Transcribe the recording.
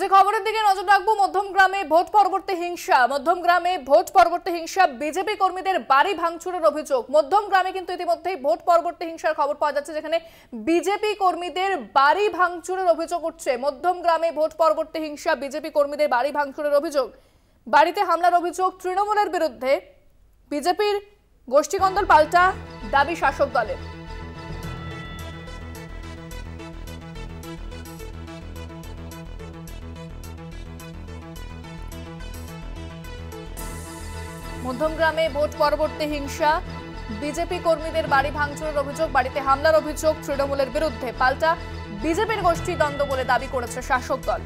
যে খবরের দিকে নজর রাখবো, মধ্যমগ্রামে ভোট পরবর্তী হিংসা বিজেপি কর্মীদের বাড়ি ভাঙচুরের অভিযোগ। মধ্যমগ্রামে কিন্তু ইতিমধ্যেই ভোট পরবর্তী হিংসার খবর পাওয়া যাচ্ছে, যেখানে বিজেপি কর্মীদের বাড়ি ভাঙচুরের অভিযোগ উঠছে। মধ্যমগ্রামে ভোট পরবর্তী হিংসা বিজেপি কর্মীদের বাড়ি ভাঙচুরের অভিযোগ, বাড়িতে হামলার অভিযোগ তৃণমূলের বিরুদ্ধে। বিজেপির গোষ্ঠীকন্দল পাল্টা দাবি শাসক দলের। মধ্যমগ্রামে ভোট পরবর্তী হিংসা বিজেপি কর্মীদের বাড়ি ভাঙচুরের অভিযোগ, বাড়িতে হামলার অভিযোগ তৃণমূলের বিরুদ্ধে, পাল্টা বিজেপির গোষ্ঠী দ্বন্দ্ব বলে দাবি করেছে শাসক দল।